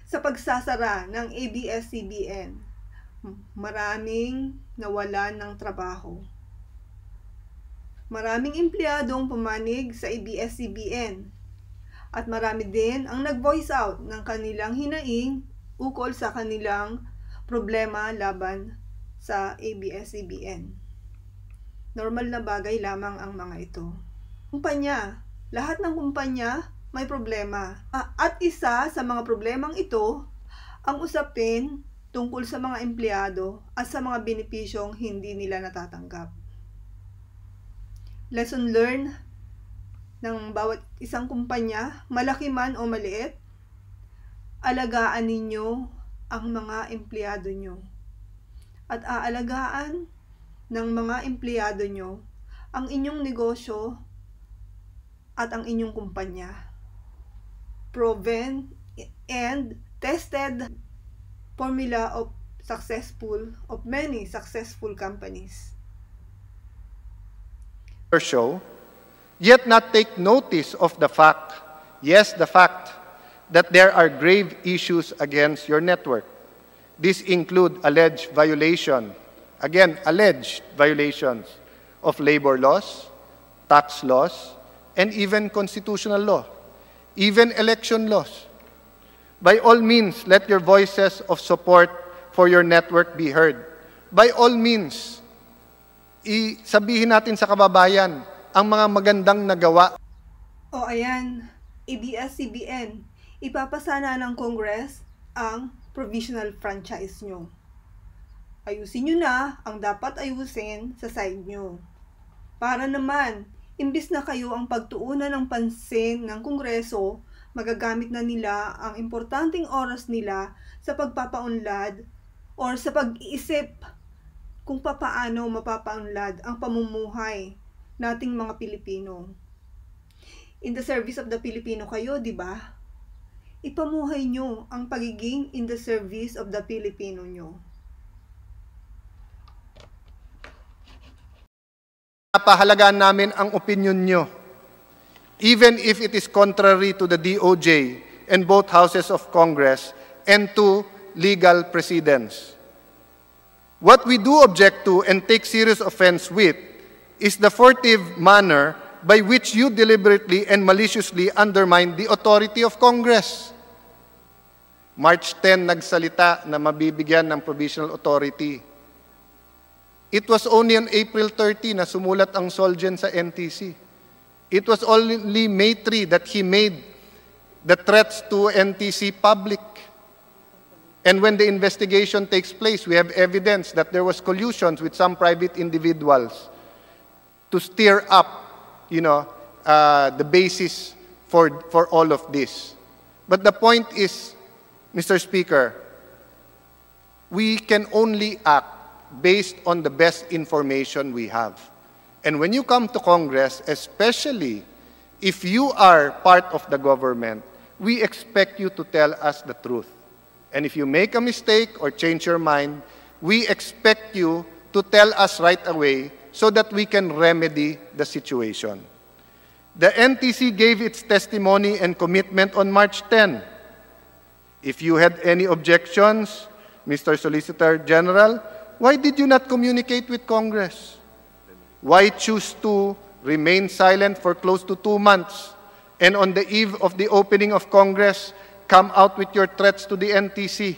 Sa pagsasara ng ABS-CBN, maraming nawalan ng trabaho. Maraming empleyadong pumanig sa ABS-CBN at marami din ang nag-voice out ng kanilang hinaing ukol sa kanilang problema laban sa ABS-CBN. Normal na bagay lamang ang mga ito. Kumpanya, lahat ng kumpanya may problema. At isa sa mga problemang ito, ang usapin tungkol sa mga empleyado at sa mga benepisyong hindi nila natatanggap. Lesson learned ng bawat isang kumpanya, malaki man o maliit, alagaan ninyo ang mga empleyado nyo. At aalagaan ng mga empleyado nyo ang inyong negosyo at ang inyong kumpanya. Proven and tested formula of many successful companies. Show, yet not take notice of the fact, yes, the fact, that there are grave issues against your network. These include alleged violations of labor laws, tax laws, and even constitutional law, even election laws. By all means, let your voices of support for your network be heard. By all means, sabihin natin sa kababayan ang mga magandang nagawa. O ayan, ABS-CBN, ipapasana ng Congress ang provisional franchise nyo. Ayusin nyo na ang dapat ayusin sa side nyo. Para naman, imbis na kayo ang pagtuunan ng pansin ng Kongreso, magagamit na nila ang importanteng oras nila sa pagpapaunlad or sa pag-iisip kung papaano mapapaunlad ang pamumuhay nating mga Pilipino. In the service of the Filipino kayo, di ba? Ipamuhay nyo ang pagiging in the service of the Filipino nyo. Napahalagaan namin ang opinion nyo, even if it is contrary to the DOJ and both houses of Congress and to legal precedents. What we do object to and take serious offense with is the furtive manner by which you deliberately and maliciously undermine the authority of Congress. March 10 nagsalita na mabibigyan ng provisional authority. It was only on April 30 na sumulat ang Solgen sa NTC. It was only May 3 that he made the threats to NTC public. And when the investigation takes place, we have evidence that there was collusions with some private individuals to stir up, the basis for all of this. But the point is, Mr. Speaker, we can only act based on the best information we have. And when you come to Congress, especially if you are part of the government, we expect you to tell us the truth. And if you make a mistake or change your mind, we expect you to tell us right away so that we can remedy the situation. The NTC gave its testimony and commitment on March 10. If you had any objections, Mr. Solicitor General, why did you not communicate with Congress? Why choose to remain silent for close to 2 months and on the eve of the opening of Congress, come out with your threats to the NTC?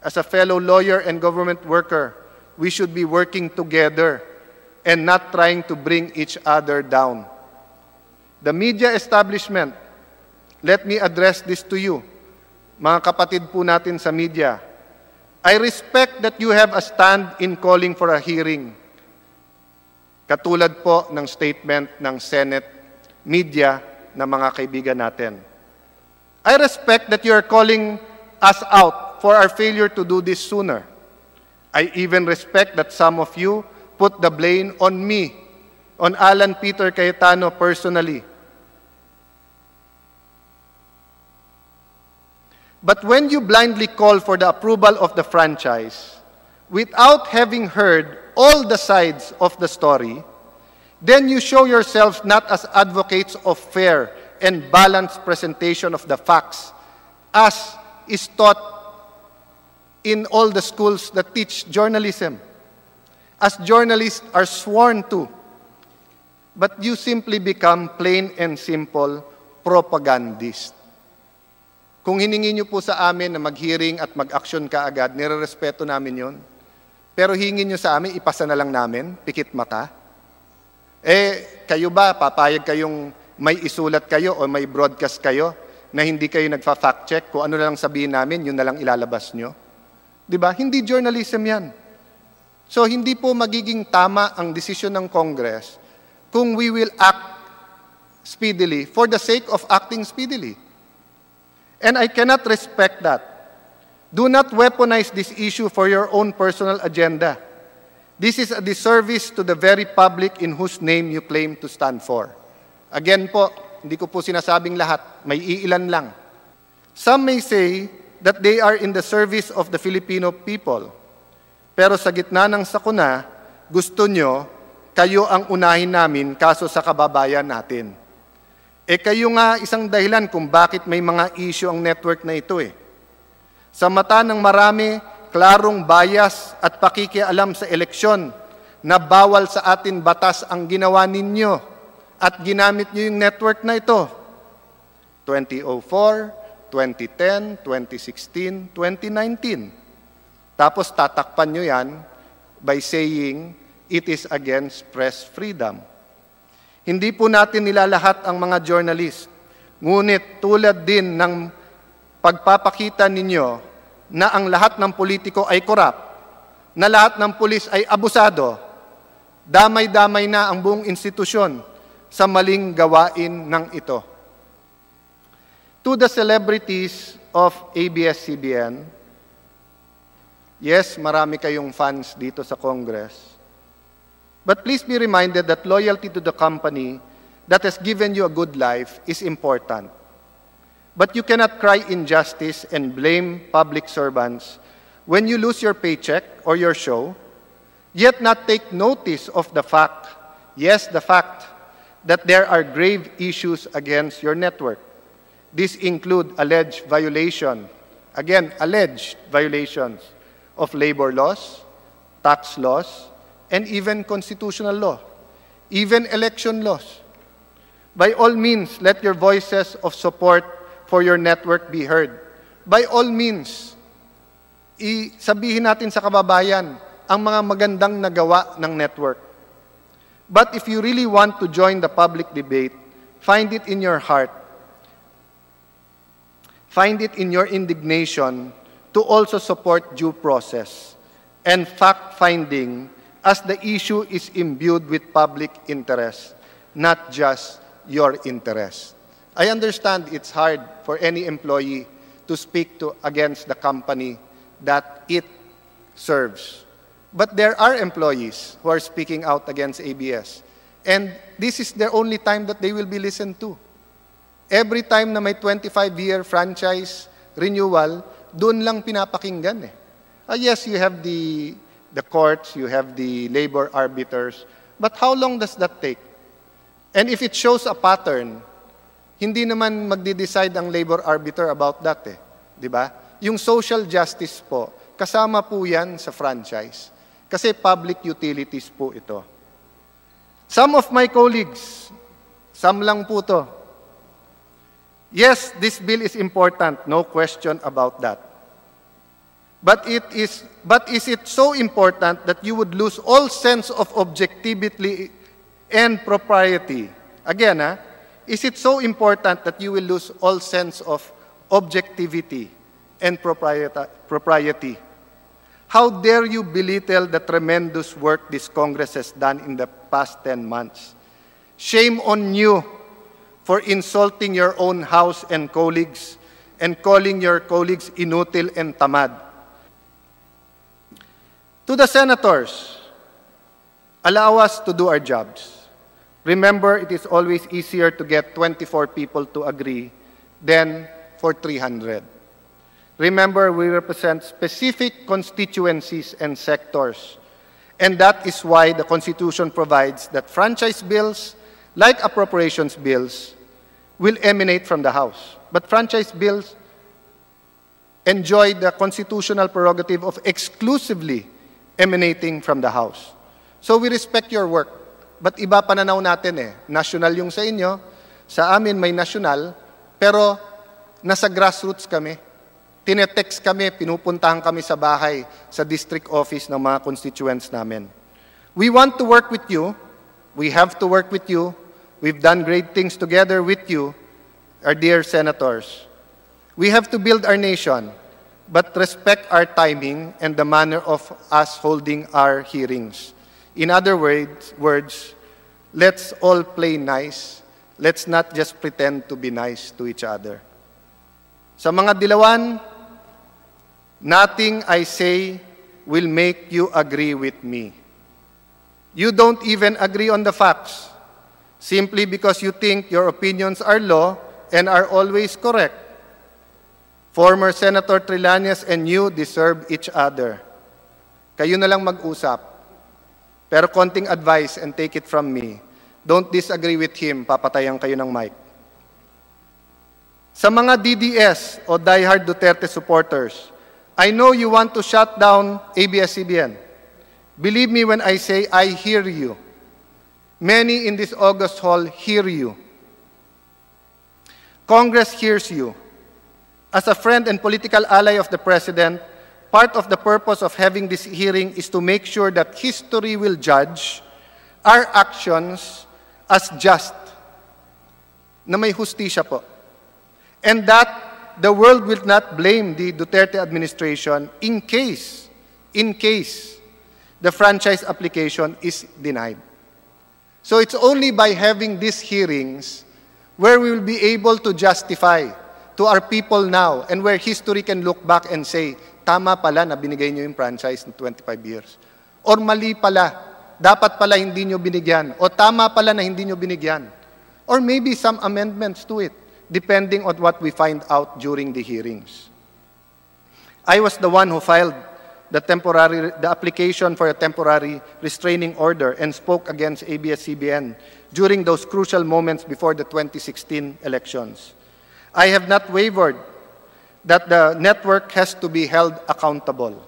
As a fellow lawyer and government worker, we should be working together and not trying to bring each other down. The media establishment, let me address this to you, mga kapatid po natin sa media. I respect that you have a stand in calling for a hearing. Katulad po ng statement ng Senate media na mga kaibigan natin. I respect that you are calling us out for our failure to do this sooner. I even respect that some of you put the blame on me, on Alan Peter Cayetano personally. But when you blindly call for the approval of the franchise, without having heard all the sides of the story, then you show yourselves not as advocates of fair and balanced presentation of the facts, as is taught in all the schools that teach journalism, as journalists are sworn to. But you simply become plain and simple propagandist. Kung hiningi niyo po sa amin na mag-hearing at mag-action kaagad, nirerespeto namin yon. Pero hingin niyo sa amin, ipasa na lang namin, pikit mata. Kayo ba, papayag kayong may isulat kayo o may broadcast kayo na hindi kayo nagfa-fact check, kung ano na lang sabihin namin, yun na lang ilalabas nyo? Diba? Hindi journalism yan. So, hindi po magiging tama ang desisyon ng Congress kung we will act speedily for the sake of acting speedily. And I cannot respect that. Do not weaponize this issue for your own personal agenda. This is a disservice to the very public in whose name you claim to stand for. Again po, hindi ko po sinasabing lahat, may iilan lang. Some may say that they are in the service of the Filipino people. Pero sa gitna ng sakuna, gusto nyo, kayo ang unahin namin kaso sa kababayan natin. Kayo nga isang dahilan kung bakit may mga issue ang network na ito Sa mata ng marami, klarong bias at pakikialam sa eleksyon na bawal sa atin batas ang ginawa ninyo at ginamit nyo yung network na ito. 2004, 2010, 2016, 2019. Tapos tatakpan nyo yan by saying it is against press freedom. Hindi po natin nilalahat ang mga journalist. Ngunit tulad din ng pagpapakita ninyo na ang lahat ng politiko ay korap, na lahat ng pulis ay abusado, damay-damay na ang buong institusyon sa maling gawain ng ito. To the celebrities of ABS-CBN, yes, marami kayong fans dito sa Congress. But please be reminded that loyalty to the company that has given you a good life is important. But you cannot cry injustice and blame public servants when you lose your paycheck or your show, yet not take notice of the fact, yes, the fact, that there are grave issues against your network. These include alleged violation, again, alleged violations of labor laws, tax laws, and even constitutional law, even election laws. By all means, let your voices of support for your network be heard. By all means, sabihin natin sa kababayan ang mga magandang nagawa ng network. But if you really want to join the public debate, find it in your heart, find it in your indignation to also support due process and fact-finding as the issue is imbued with public interest, not just your interest. I understand it's hard for any employee to speak against the company that it serves. But there are employees who are speaking out against ABS. And this is their only time that they will be listened to. Every time na may 25-year franchise renewal, doon lang pinapakinggan yes, you have the courts, you have the labor arbiters, but how long does that take? And if it shows a pattern, hindi naman magde-decide ang labor arbiter about that di ba? Yung social justice po, kasama po yan sa franchise. Kasi public utilities po ito. Some of my colleagues, some lang po to. Yes, this bill is important, no question about that. But is it so important that you would lose all sense of objectivity and propriety? Again, is it so important that you will lose all sense of objectivity and propriety? How dare you belittle the tremendous work this Congress has done in the past 10 months? Shame on you for insulting your own house and colleagues and calling your colleagues inutil and tamad. To the senators, allow us to do our jobs. Remember, it is always easier to get 24 people to agree than for 300. Remember, we represent specific constituencies and sectors, and that is why the Constitution provides that franchise bills, like appropriations bills, will emanate from the House. But franchise bills enjoy the constitutional prerogative of exclusively emanating from the House. So we respect your work. But iba pananaw natin eh. National yung sa inyo, sa amin may national, pero nasa grassroots kami. Tinetext kami, pinupuntahan kami sa bahay, sa district office ng mga constituents namin. We want to work with you. We have to work with you. We've done great things together with you, our dear senators. We have to build our nation, but respect our timing and the manner of us holding our hearings. In other words, let's all play nice. Let's not just pretend to be nice to each other. Sa mga dilawan, nothing I say will make you agree with me. You don't even agree on the facts, simply because you think your opinions are law and are always correct. Former Senator Trillanes and you deserve each other. Kayo na lang mag-usap. Pero konting advice, and take it from me, don't disagree with him, papatayan kayo ng mic. Sa mga DDS o diehard Duterte supporters, I know you want to shut down ABS-CBN. Believe me when I say I hear you. Many in this August hall hear you. Congress hears you. As a friend and political ally of the President, part of the purpose of having this hearing is to make sure that history will judge our actions as just, na may hustisya po. And that the world will not blame the Duterte administration in case the franchise application is denied. So it's only by having these hearings where we will be able to justify to our people now and where history can look back and say, tama pala na binigay nyo yung franchise ng 25 years. Or mali pala, dapat pala hindi nyo binigyan. O tama pala na hindi nyo binigyan. Or maybe some amendments to it, depending on what we find out during the hearings. I was the one who filed the application for a temporary restraining order and spoke against ABS-CBN during those crucial moments before the 2016 elections. I have not wavered that the network has to be held accountable.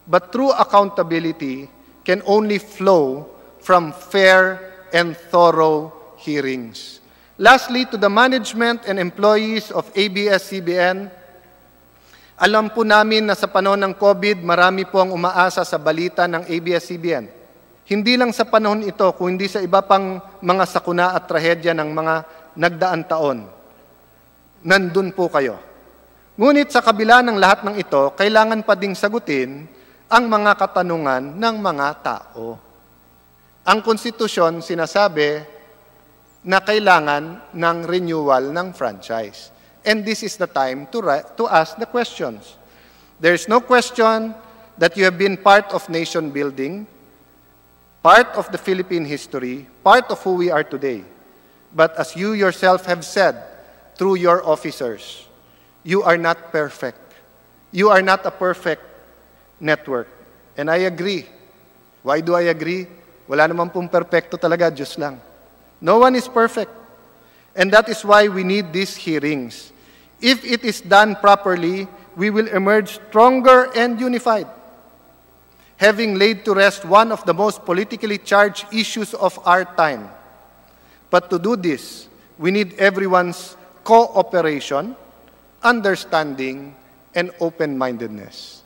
But true accountability can only flow from fair and thorough hearings. Lastly, to the management and employees of ABS-CBN, alam po namin na sa panahon ng COVID, marami po ang umaasa sa balita ng ABS-CBN. Hindi lang sa panahon ito, kundi sa iba pang mga sakuna at trahedya ng mga nagdaang taon. Nandun po kayo. Ngunit sa kabila ng lahat ng ito, kailangan pa ding sagutin ang mga katanungan ng mga tao. Ang konstitusyon sinasabi na kailangan ng renewal ng franchise. And this is the time to ask the questions. There is no question that you have been part of nation building, part of the Philippine history, part of who we are today. But as you yourself have said, through your officers, you are not perfect. You are not a perfect network. And I agree. Why do I agree? Wala naman pong perfecto talaga, Diyos lang. No one is perfect. And that is why we need these hearings. If it is done properly, we will emerge stronger and unified, having laid to rest one of the most politically charged issues of our time. But to do this, we need everyone's cooperation, understanding, and open-mindedness.